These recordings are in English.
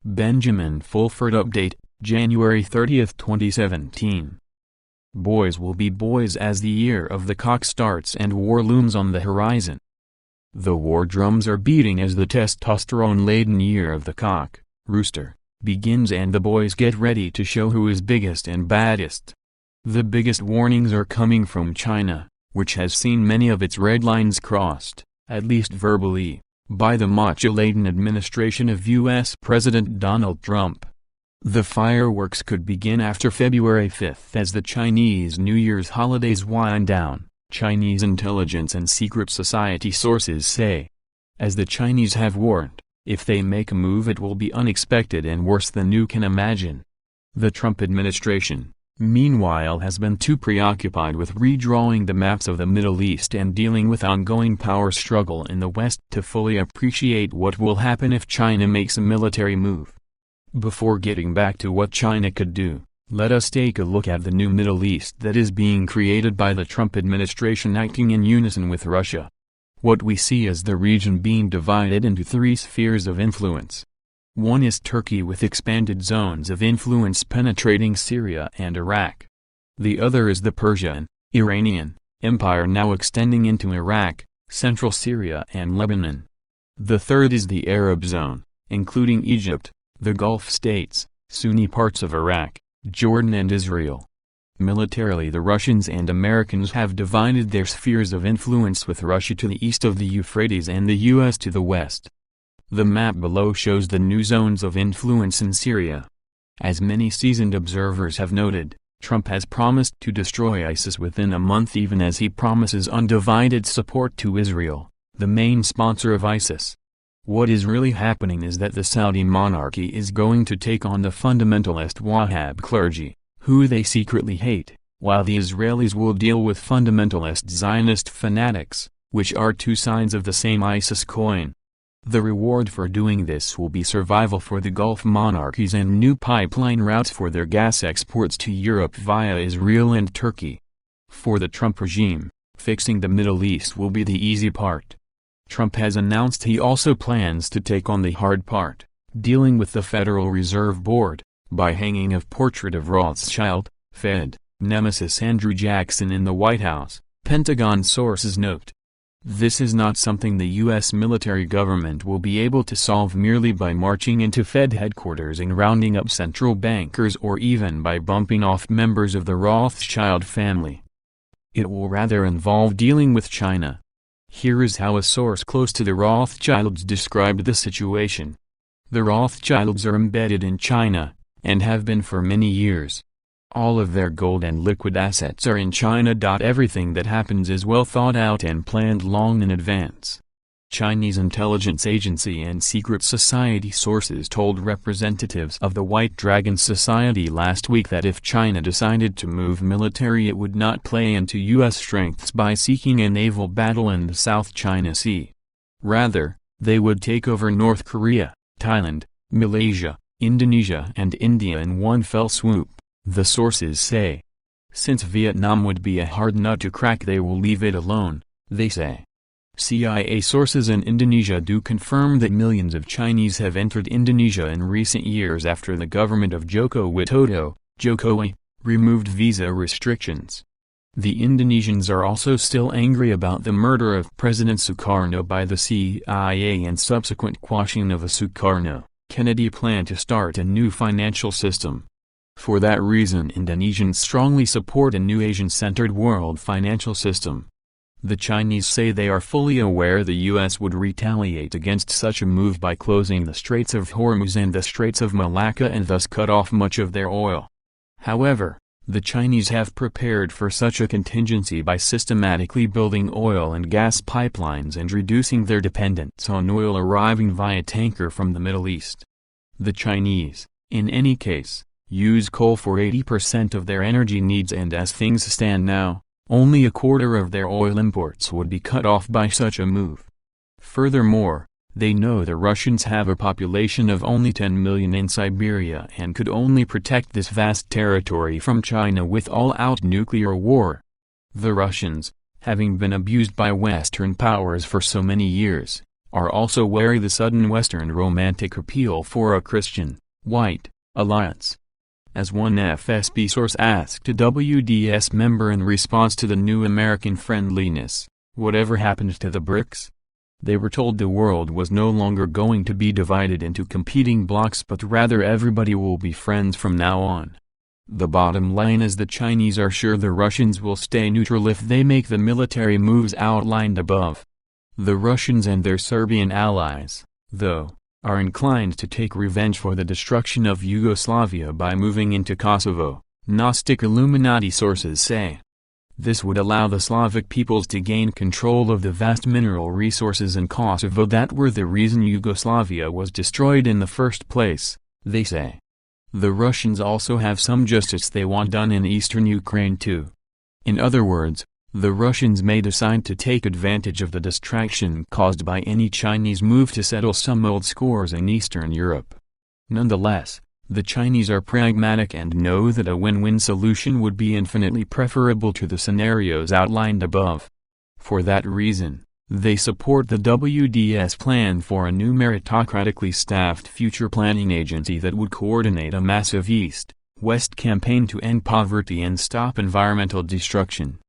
Benjamin Fulford update, January 30, 2017. Boys will be boys as the year of the cock starts and war looms on the horizon. The war drums are beating as the testosterone-laden year of the cock, rooster, begins and the boys get ready to show who is biggest and baddest. The biggest warnings are coming from China, which has seen many of its red lines crossed, at least verbally, by the macho-laden administration of U.S. President Donald Trump. The fireworks could begin after February 5 as the Chinese New Year's holidays wind down, Chinese intelligence and secret society sources say. As the Chinese have warned, if they make a move it will be unexpected and worse than you can imagine. The Trump administration, meanwhile, has been too preoccupied with redrawing the maps of the Middle East and dealing with ongoing power struggle in the West to fully appreciate what will happen if China makes a military move. Before getting back to what China could do, let us take a look at the new Middle East that is being created by the Trump administration acting in unison with Russia. What we see is the region being divided into three spheres of influence. One is Turkey with expanded zones of influence penetrating Syria and Iraq. The other is the Persian, Iranian, empire now extending into Iraq, central Syria and Lebanon. The third is the Arab zone, including Egypt, the Gulf states, Sunni parts of Iraq, Jordan and Israel. Militarily the Russians and Americans have divided their spheres of influence with Russia to the east of the Euphrates and the U.S. to the west. The map below shows the new zones of influence in Syria. As many seasoned observers have noted, Trump has promised to destroy ISIS within a month even as he promises undivided support to Israel, the main sponsor of ISIS. What is really happening is that the Saudi monarchy is going to take on the fundamentalist Wahhab clergy, who they secretly hate, while the Israelis will deal with fundamentalist Zionist fanatics, which are two sides of the same ISIS coin. The reward for doing this will be survival for the Gulf monarchies and new pipeline routes for their gas exports to Europe via Israel and Turkey. For the Trump regime, fixing the Middle East will be the easy part. Trump has announced he also plans to take on the hard part, dealing with the Federal Reserve Board, by hanging a portrait of Rothschild, Fed, nemesis Andrew Jackson in the White House, Pentagon sources note. This is not something the U.S. military government will be able to solve merely by marching into Fed headquarters and rounding up central bankers or even by bumping off members of the Rothschild family. It will rather involve dealing with China. Here is how a source close to the Rothschilds described the situation. The Rothschilds are embedded in China, and have been for many years. All of their gold and liquid assets are in China. Everything that happens is well thought out and planned long in advance. Chinese intelligence agency and secret society sources told representatives of the White Dragon Society last week that if China decided to move military it would not play into U.S. strengths by seeking a naval battle in the South China Sea. Rather, they would take over North Korea, Thailand, Malaysia, Indonesia and India in one fell swoop, the sources say. Since Vietnam would be a hard nut to crack they will leave it alone, they say. CIA sources in Indonesia do confirm that millions of Chinese have entered Indonesia in recent years after the government of Joko Widodo, Jokowi, removed visa restrictions. The Indonesians are also still angry about the murder of President Sukarno by the CIA and subsequent quashing of the Sukarno-Kennedy plan to start a new financial system. For that reason Indonesians strongly support a new Asian-centered world financial system. The Chinese say they are fully aware the U.S. would retaliate against such a move by closing the Straits of Hormuz and the Straits of Malacca and thus cut off much of their oil. However, the Chinese have prepared for such a contingency by systematically building oil and gas pipelines and reducing their dependence on oil arriving via tanker from the Middle East. The Chinese, in any case, use coal for 80% of their energy needs and as things stand now, only a quarter of their oil imports would be cut off by such a move. Furthermore, they know the Russians have a population of only 10 million in Siberia and could only protect this vast territory from China with all-out nuclear war. The Russians, having been abused by Western powers for so many years, are also wary the sudden Western romantic appeal for a Christian, white, alliance. As one FSB source asked a WDS member in response to the new American friendliness, whatever happened to the BRICS? They were told the world was no longer going to be divided into competing blocs but rather everybody will be friends from now on. The bottom line is the Chinese are sure the Russians will stay neutral if they make the military moves outlined above. The Russians and their Serbian allies, though, are inclined to take revenge for the destruction of Yugoslavia by moving into Kosovo, Gnostic Illuminati sources say. This would allow the Slavic peoples to gain control of the vast mineral resources in Kosovo that were the reason Yugoslavia was destroyed in the first place, they say. The Russians also have some justice they want done in eastern Ukraine too. In other words, the Russians may decide to take advantage of the distraction caused by any Chinese move to settle some old scores in Eastern Europe. Nonetheless, the Chinese are pragmatic and know that a win-win solution would be infinitely preferable to the scenarios outlined above. For that reason, they support the WDS plan for a new meritocratically staffed future planning agency that would coordinate a massive East-West campaign to end poverty and stop environmental destruction.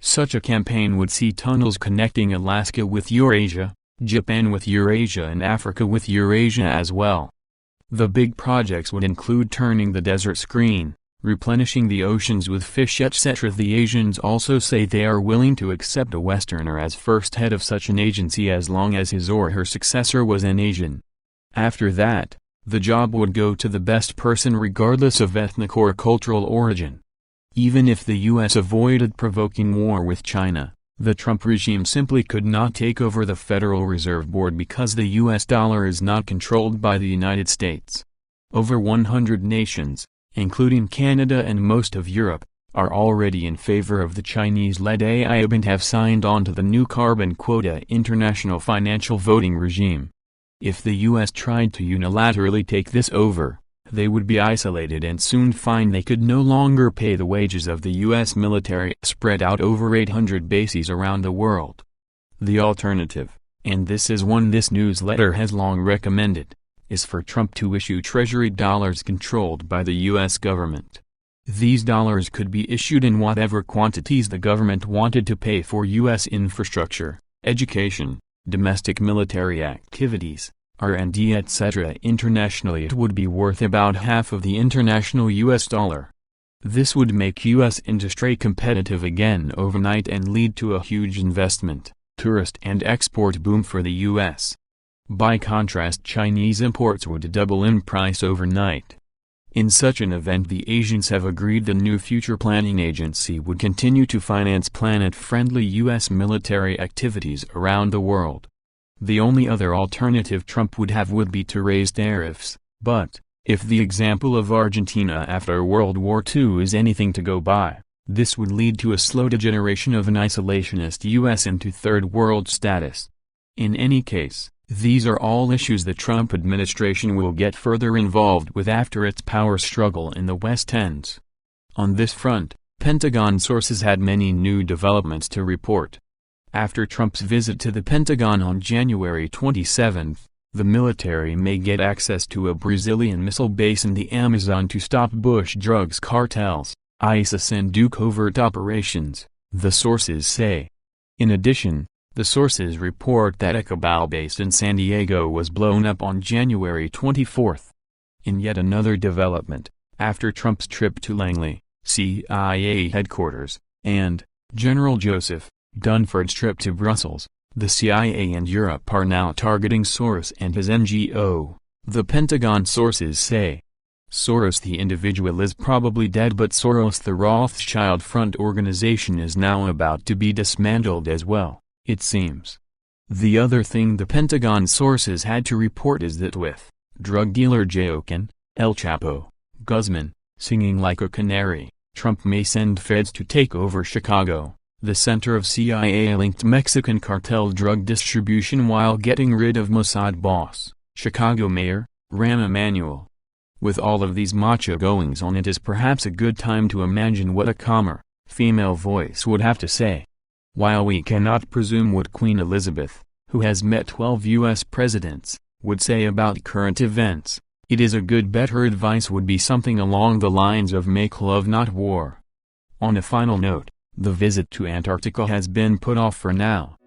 Such a campaign would see tunnels connecting Alaska with Eurasia, Japan with Eurasia and Africa with Eurasia as well. The big projects would include turning the deserts green, replenishing the oceans with fish etc. The Asians also say they are willing to accept a Westerner as first head of such an agency as long as his or her successor was an Asian. After that, the job would go to the best person regardless of ethnic or cultural origin. Even if the U.S. avoided provoking war with China, the Trump regime simply could not take over the Federal Reserve Board because the U.S. dollar is not controlled by the United States. Over 100 nations, including Canada and most of Europe, are already in favor of the Chinese-led AIIB and have signed on to the new carbon quota international financial voting regime. If the U.S. tried to unilaterally take this over, they would be isolated and soon find they could no longer pay the wages of the U.S. military spread out over 800 bases around the world. The alternative, and this is one this newsletter has long recommended, is for Trump to issue Treasury dollars controlled by the U.S. government. These dollars could be issued in whatever quantities the government wanted to pay for U.S. infrastructure, education, domestic military activities, R&D etc. Internationally it would be worth about half of the international U.S. dollar. This would make U.S. industry competitive again overnight and lead to a huge investment, tourist and export boom for the U.S. By contrast, Chinese imports would double in price overnight. In such an event, the Asians have agreed the new future planning agency would continue to finance planet-friendly U.S. military activities around the world. The only other alternative Trump would have would be to raise tariffs, but, if the example of Argentina after World War II is anything to go by, this would lead to a slow degeneration of an isolationist U.S. into third world status. In any case, these are all issues the Trump administration will get further involved with after its power struggle in the West ends. On this front, Pentagon sources had many new developments to report. After Trump's visit to the Pentagon on January 27, the military may get access to a Brazilian missile base in the Amazon to stop Bush drugs cartels, ISIS and do covert operations, the sources say. In addition, the sources report that a Cabal base in San Diego was blown up on January 24. In yet another development, after Trump's trip to Langley, CIA headquarters, and General Joseph Dunford's trip to Brussels, the CIA and Europe are now targeting Soros and his NGO, the Pentagon sources say. Soros the individual is probably dead, but Soros the Rothschild Front organization is now about to be dismantled as well, it seems. The other thing the Pentagon sources had to report is that with drug dealer Joaquin, El Chapo, Guzman, singing like a canary, Trump may send feds to take over Chicago, the center of CIA-linked Mexican cartel drug distribution, while getting rid of Mossad boss, Chicago Mayor, Rahm Emanuel. With all of these macho goings on, it is perhaps a good time to imagine what a calmer, female voice would have to say. While we cannot presume what Queen Elizabeth, who has met 12 U.S. presidents, would say about current events. It is a good bet. Her advice would be something along the lines of make love not war. On a final note, the visit to Antarctica has been put off for now.